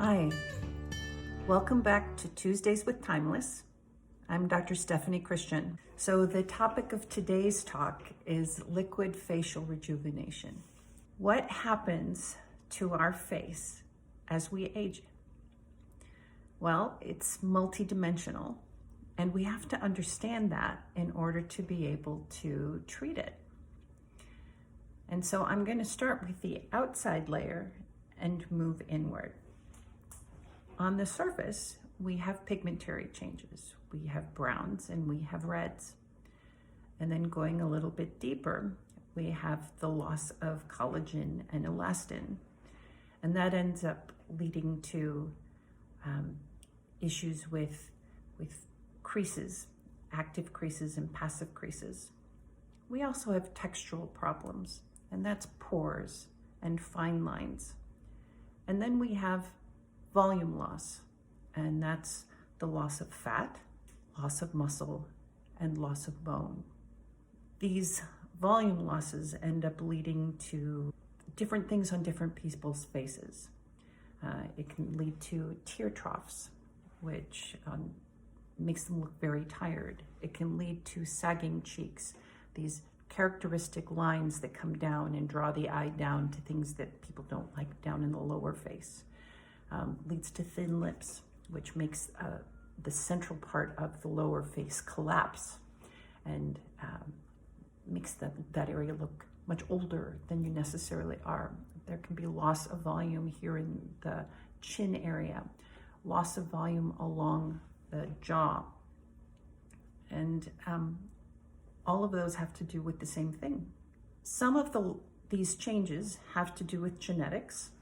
Hi, welcome back to Tuesdays with Timeless. I'm Dr. Stefanie Christian. So the topic of today's talk is liquid facial rejuvenation. What happens to our face as we age? Well, it's multidimensional, and we have to understand that in order to be able to treat it. And so I'm going to start with the outside layer and move inward. On the surface, we have pigmentary changes. We have browns and we have reds. And then going a little bit deeper, we have the loss of collagen and elastin. And that ends up leading to issues with creases, active creases and passive creases. We also have textural problems, and that's pores and fine lines. And then we have volume loss, and that's the loss of fat, loss of muscle, and loss of bone. These volume losses end up leading to different things on different people's faces. It can lead to tear troughs, which makes them look very tired. It can lead to sagging cheeks, these characteristic lines that come down and draw the eye down to things that people don't like down in the lower face. Leads to thin lips, which makes the central part of the lower face collapse and makes that area look much older than you necessarily are. There can be loss of volume here in the chin area, loss of volume along the jaw, and all of those have to do with the same thing. Some of these changes have to do with genetics.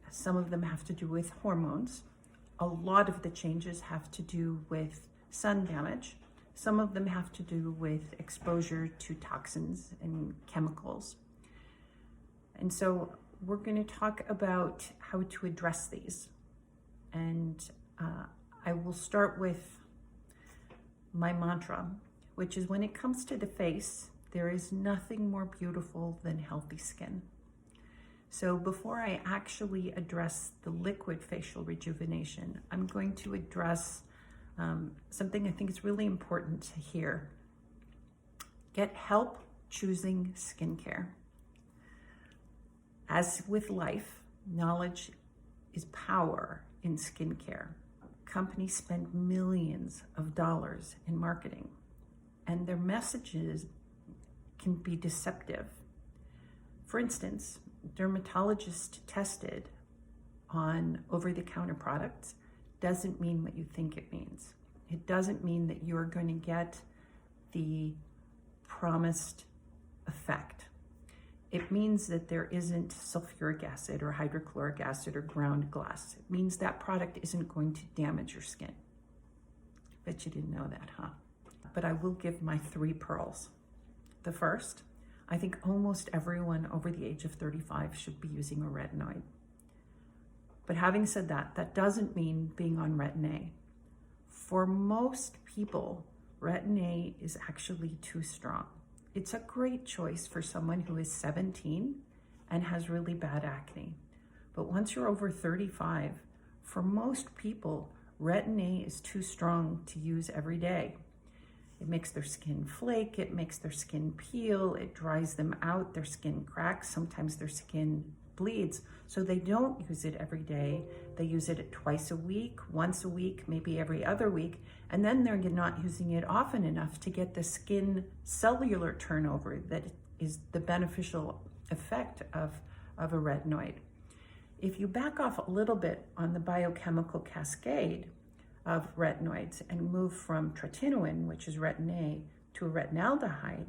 Some of them have to do with hormones. A lot of the changes have to do with sun damage. Some of them have to do with exposure to toxins and chemicals. And so we're going to talk about how to address these. And I will start with my mantra, which is when it comes to the face, there is nothing more beautiful than healthy skin. So before I actually address the liquid facial rejuvenation, I'm going to address something I think is really important to hear. Get help choosing skincare. As with life, knowledge is power in skincare. Companies spend millions of dollars in marketing, and their messages can be deceptive. For instance, dermatologist tested on over-the-counter products doesn't mean what you think it means. It doesn't mean that you're going to get the promised effect. It means that there isn't sulfuric acid or hydrochloric acid or ground glass. It means that product isn't going to damage your skin. Bet you didn't know that, huh? But I will give my 3 pearls. The first, I think almost everyone over the age of 35 should be using a retinoid. But having said that, that doesn't mean being on Retin-A. For most people, Retin-A is actually too strong. It's a great choice for someone who is 17 and has really bad acne. But once you're over 35, for most people, Retin-A is too strong to use every day. It makes their skin flake, it makes their skin peel, it dries them out, their skin cracks, sometimes their skin bleeds. So they don't use it every day. They use it twice a week, once a week, maybe every other week, and then they're not using it often enough to get the skin cellular turnover that is the beneficial effect of a retinoid. If you back off a little bit on the biochemical cascade of retinoids and move from tretinoin, which is Retin-A, to a retinaldehyde,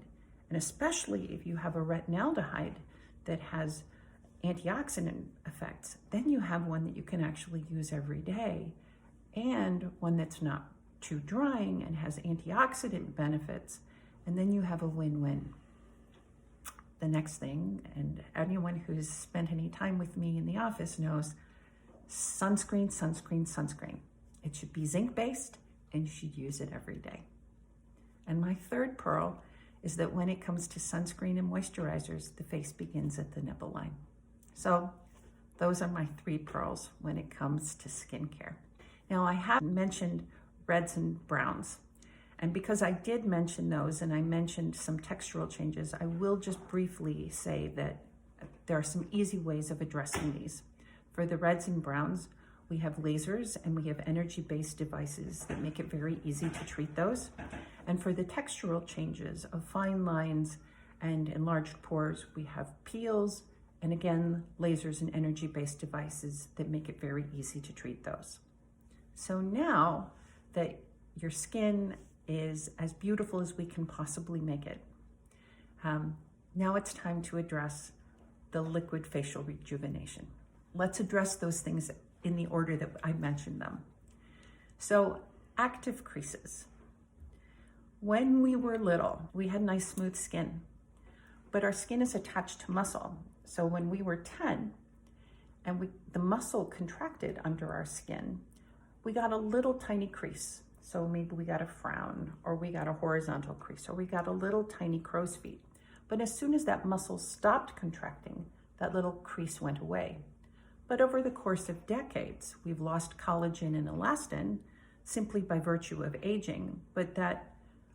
and especially if you have a retinaldehyde that has antioxidant effects, then you have one that you can actually use every day, and one that's not too drying and has antioxidant benefits, and then you have a win-win. The next thing, and anyone who's spent any time with me in the office knows, sunscreen, sunscreen, sunscreen. It should be zinc-based, and you should use it every day. And my 3rd pearl is that when it comes to sunscreen and moisturizers, the face begins at the nipple line. So Those are my 3 pearls when it comes to skincare. Now, I have mentioned reds and browns. And because I did mention those and I mentioned some textural changes, I will just briefly say that there are some easy ways of addressing these. For the reds and browns, we have lasers and we have energy-based devices that make it very easy to treat those. And for the textural changes of fine lines and enlarged pores, we have peels and again, lasers and energy-based devices that make it very easy to treat those. So now that your skin is as beautiful as we can possibly make it, now it's time to address the liquid facial rejuvenation. Let's address those things in the order that I mentioned them. So, active creases. When we were little, we had nice smooth skin, but our skin is attached to muscle. So when we were 10 and the muscle contracted under our skin, we got a little tiny crease. So maybe we got a frown, or we got a horizontal crease, or we got a little tiny crow's feet. But as soon as that muscle stopped contracting, that little crease went away. But over the course of decades, we've lost collagen and elastin simply by virtue of aging, but that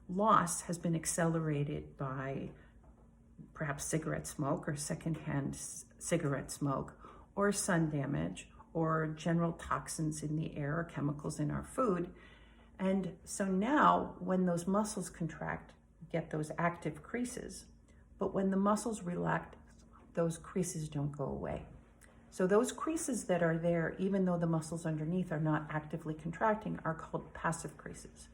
loss has been accelerated by perhaps cigarette smoke or secondhand cigarette smoke, or sun damage, or general toxins in the air or chemicals in our food. And so now when those muscles contract, you get those active creases. But when the muscles relax, those creases don't go away. So those creases that are there, even though the muscles underneath are not actively contracting, are called passive creases.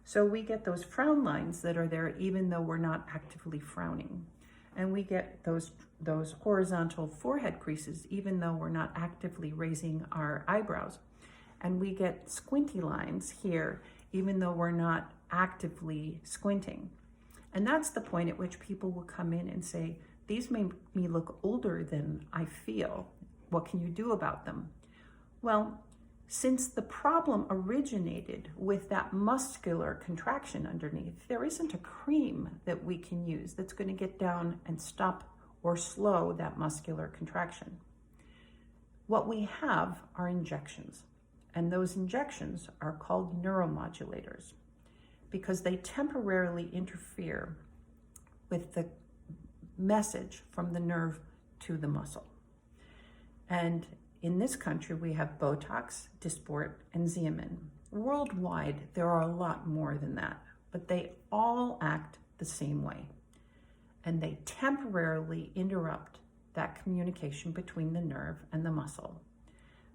So we get those frown lines that are there even though we're not actively frowning. And we get those horizontal forehead creases even though we're not actively raising our eyebrows. And we get squinty lines here even though we're not actively squinting. And that's the point at which people will come in and say, these make me look older than I feel. What can you do about them? Well, since the problem originated with that muscular contraction underneath, there isn't a cream that we can use that's going to get down and stop or slow that muscular contraction. What we have are injections, and those injections are called neuromodulators because they temporarily interfere with the message from the nerve to the muscle. And in this country, we have Botox, Dysport, and Xeomin. Worldwide, there are a lot more than that, but they all act the same way. And they temporarily interrupt that communication between the nerve and the muscle.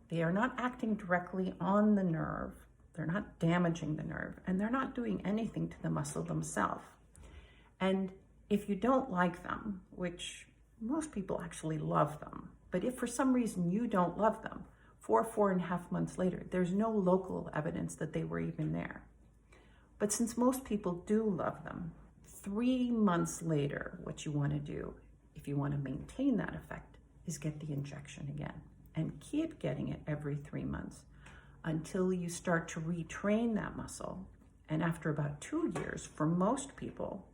They are not acting directly on the nerve, they're not damaging the nerve, and they're not doing anything to the muscle themselves. And if you don't like them, which most people actually love them, but if for some reason you don't love them, 4.5 months later, there's no local evidence that they were even there. But since most people do love them, 3 months later, what you want to do, if you want to maintain that effect, is get the injection again and keep getting it every 3 months until you start to retrain that muscle. And after about 2 years, for most people,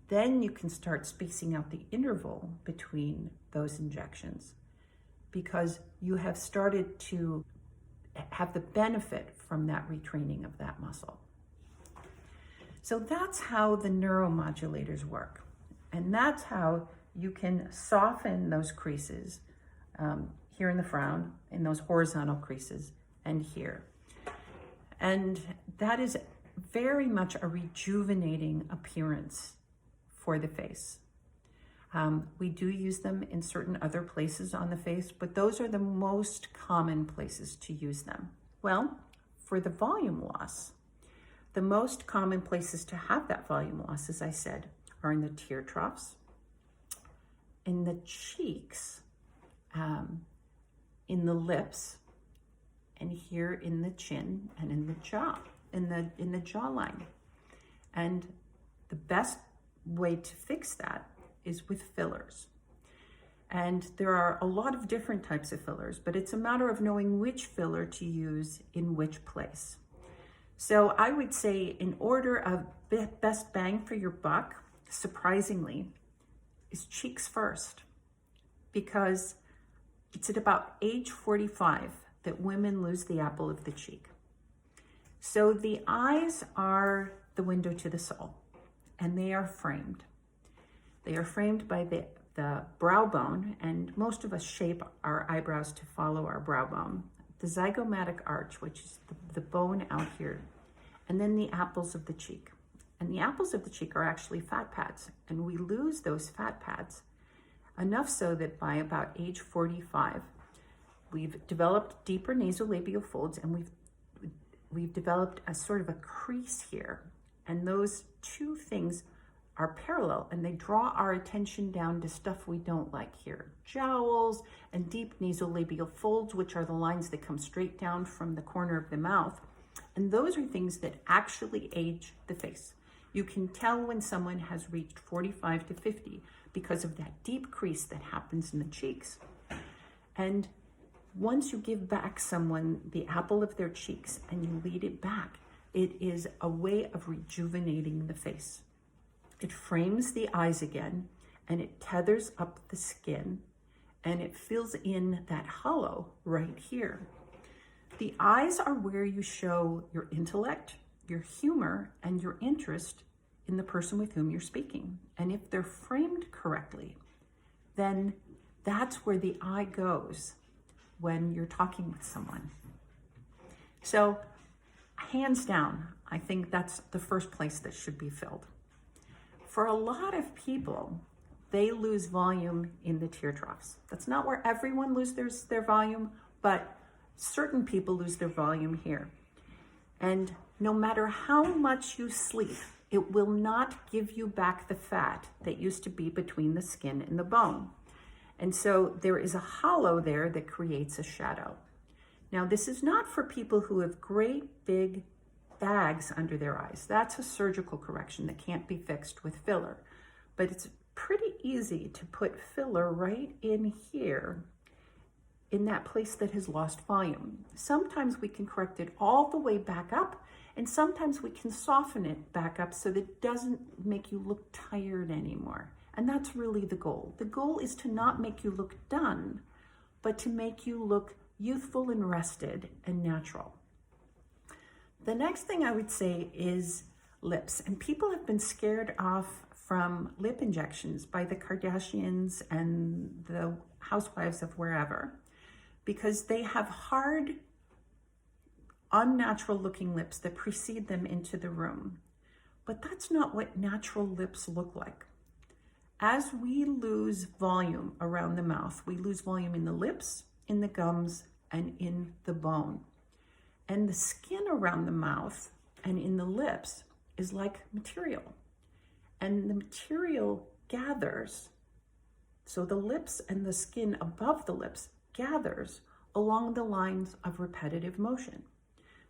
then you can start spacing out the interval between those injections, because you have started to have the benefit from that retraining of that muscle. So that's how the neuromodulators work. And that's how you can soften those creases here in the frown, in those horizontal creases, and here. And that is very much a rejuvenating appearance for the face. We do use them in certain other places on the face, but those are the most common places to use them. Well, for the volume loss, the most common places to have that volume loss, as I said, are in the tear troughs, in the cheeks, in the lips, and here in the chin and in the jaw, in the jawline. And the best way to fix that is with fillers. And there are a lot of different types of fillers, but it's a matter of knowing which filler to use in which place. So I would say in order of best bang for your buck, surprisingly, is cheeks first, because It's at about age 45 that women lose the apple of the cheek. So the eyes are the window to the soul, and they are framed. They are framed by the brow bone, and most of us shape our eyebrows to follow our brow bone, the zygomatic arch, which is the bone out here, and then the apples of the cheek. And the apples of the cheek are actually fat pads, and we lose those fat pads enough so that by about age 45, we've developed deeper nasolabial folds, and we've developed a sort of a crease here. And those two things are parallel, and they draw our attention down to stuff we don't like here. Jowls and deep nasolabial folds, which are the lines that come straight down from the corner of the mouth. And those are things that actually age the face. You can tell when someone has reached 45 to 50 because of that deep crease that happens in the cheeks. And once you give back someone the apple of their cheeks and you lead it back, it is a way of rejuvenating the face. It frames the eyes again, and it tethers up the skin, and it fills in that hollow right here. The eyes are where you show your intellect, your humor, and your interest in the person with whom you're speaking. And if they're framed correctly, then that's where the eye goes when you're talking with someone. So, hands down, I think that's the first place that should be filled. For a lot of people, they lose volume in the tear troughs. That's not where everyone loses their volume, but certain people lose their volume here. And no matter how much you sleep, it will not give you back the fat that used to be between the skin and the bone. And so there is a hollow there that creates a shadow. Now, this is not for people who have great big bags under their eyes. That's a surgical correction that can't be fixed with filler. But it's pretty easy to put filler right in here, in that place that has lost volume. Sometimes we can correct it all the way back up, and sometimes we can soften it back up so that it doesn't make you look tired anymore. And that's really the goal. The goal is to not make you look done, but to make you look youthful and rested and natural. The next thing I would say is lips. And people have been scared off from lip injections by the Kardashians and the housewives of wherever, because they have hard, unnatural looking lips that precede them into the room. But that's not what natural lips look like. As we lose volume around the mouth, we lose volume in the lips, in the gums, and in the bone. And the skin around the mouth and in the lips is like material. And the material gathers. So the lips and the skin above the lips gathers along the lines of repetitive motion.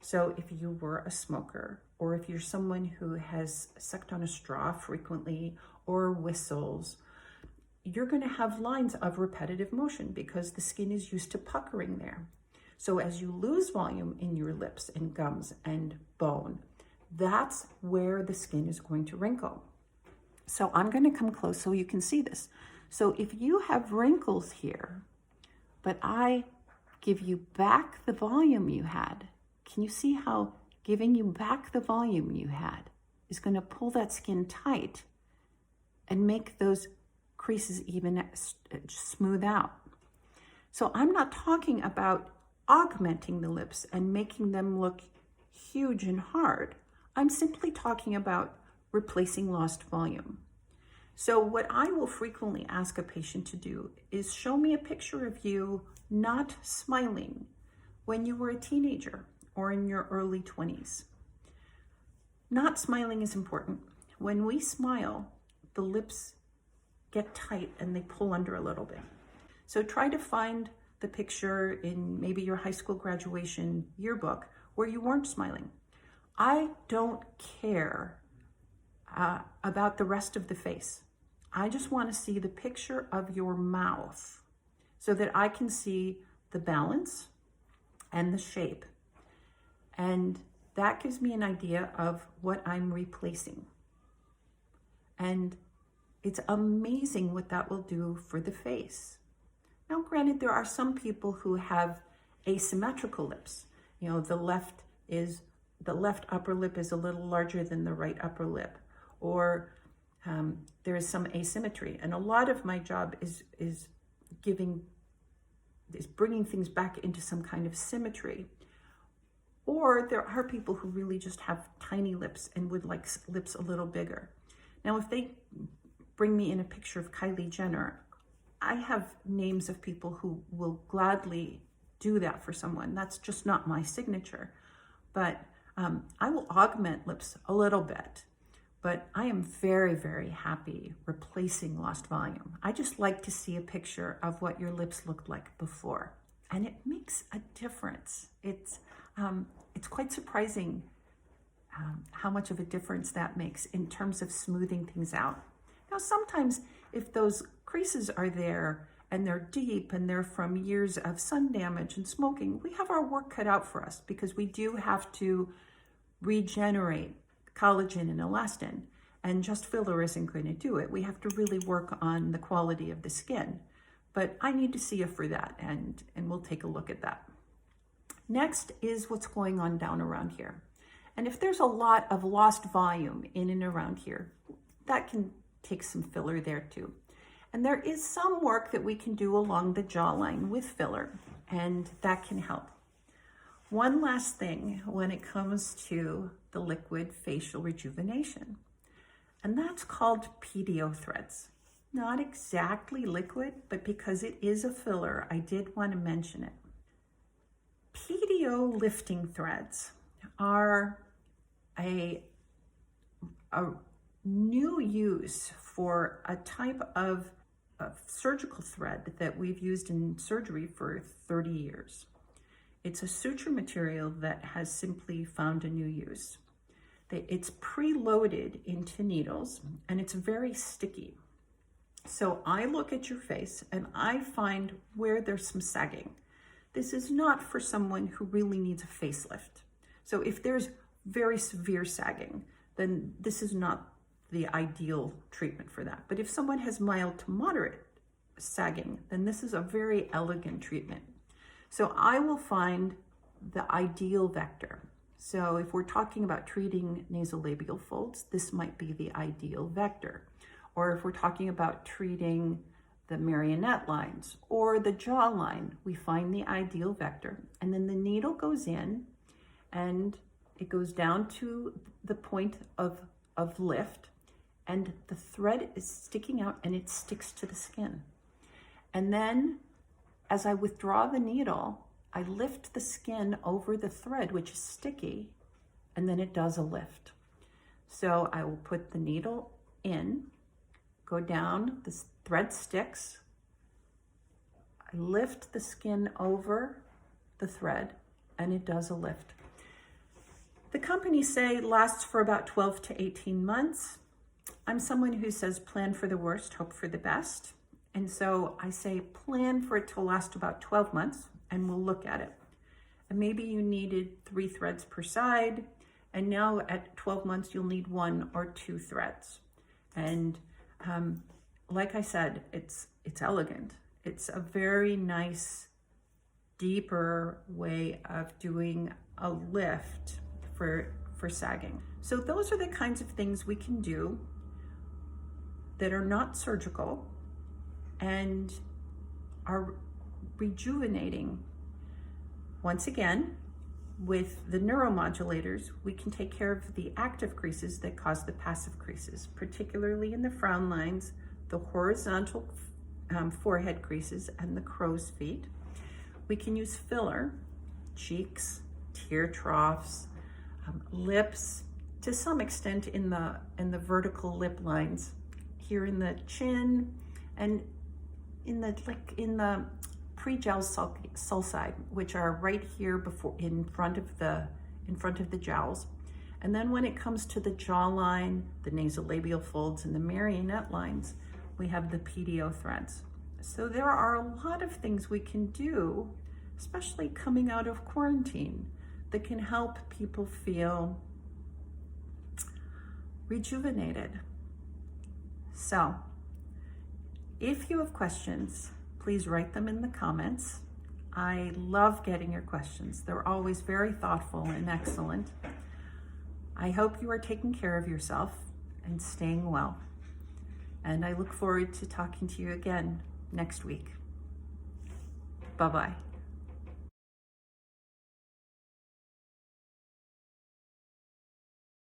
So if you were a smoker, or if you're someone who has sucked on a straw frequently or whistles, you're going to have lines of repetitive motion because the skin is used to puckering there. So as you lose volume in your lips and gums and bone, that's where the skin is going to wrinkle. So I'm going to come close so you can see this. So if you have wrinkles here, but I give you back the volume you had, can you see how giving you back the volume you had is going to pull that skin tight and make those creases even smooth out? So I'm not talking about augmenting the lips and making them look huge and hard. I'm simply talking about replacing lost volume. So what I will frequently ask a patient to do is show me a picture of you not smiling when you were a teenager or in your early 20s. Not smiling is important. When we smile, the lips get tight and they pull under a little bit. So try to find the picture in maybe your high school graduation yearbook where you weren't smiling. I don't care about the rest of the face. I just want to see the picture of your mouth so that I can see the balance and the shape. And that gives me an idea of what I'm replacing. And it's amazing what that will do for the face. Now, granted, there are some people who have asymmetrical lips. You know, the left upper lip is a little larger than the right upper lip, or there is some asymmetry. And a lot of my job is bringing things back into some kind of symmetry. Or there are people who really just have tiny lips and would like lips a little bigger. Now, if they bring me in a picture of Kylie Jenner, I have names of people who will gladly do that for someone. That's just not my signature. But I will augment lips a little bit. But I am very, very happy replacing lost volume. I just like to see a picture of what your lips looked like before. And it makes a difference. It's quite surprising how much of a difference that makes in terms of smoothing things out. Now, sometimes if those creases are there and they're deep and they're from years of sun damage and smoking, we have our work cut out for us, because we do have to regenerate collagen and elastin, and just filler isn't going to do it. We have to really work on the quality of the skin. But I need to see you for that, and we'll take a look at that. Next is what's going on down around here. And if there's a lot of lost volume in and around here, that can take some filler there too. And there is some work that we can do along the jawline with filler, and that can help. One last thing when it comes to the liquid facial rejuvenation, and that's called PDO threads. Not exactly liquid, but because it is a filler, I did want to mention it. PDO lifting threads are a new use for a type of surgical thread that we've used in surgery for 30 years. It's a suture material that has simply found a new use. It's preloaded into needles, and it's very sticky. So I look at your face and I find where there's some sagging. This is not for someone who really needs a facelift. So if there's very severe sagging, then this is not the ideal treatment for that. But if someone has mild to moderate sagging, then this is a very elegant treatment. So I will find the ideal vector. So if we're talking about treating nasolabial folds, this might be the ideal vector. Or if we're talking about treating the marionette lines or the jawline, we find the ideal vector. And then the needle goes in and it goes down to the point of lift, and the thread is sticking out and it sticks to the skin. And then as I withdraw the needle, I lift the skin over the thread, which is sticky, and then it does a lift. So I will put the needle in, go down, the thread sticks, I lift the skin over the thread, and it does a lift. The companies say it lasts for about 12 to 18 months. I'm someone who says plan for the worst, hope for the best. And so I say plan for it to last about 12 months, and we'll look at it. And maybe you needed 3 threads per side, and now at 12 months you'll need 1 or 2 threads. And like I said, it's elegant. It's a very nice, deeper way of doing a lift for sagging. So those are the kinds of things we can do that are not surgical and are rejuvenating. Once again, with the neuromodulators, we can take care of the active creases that cause the passive creases, particularly in the frown lines, the horizontal forehead creases, and the crow's feet. We can use filler, cheeks, tear troughs, lips, to some extent in the vertical lip lines, here in the chin, and in the pre-gel sulci, which are right here in front of the jowls. And then when it comes to the jawline, the nasolabial folds, and the marionette lines, we have the PDO threads. So there are a lot of things we can do, especially coming out of quarantine, that can help people feel rejuvenated. So if you have questions, please write them in the comments. I love getting your questions. They're always very thoughtful and excellent. I hope you are taking care of yourself and staying well. And I look forward to talking to you again next week. Bye-bye.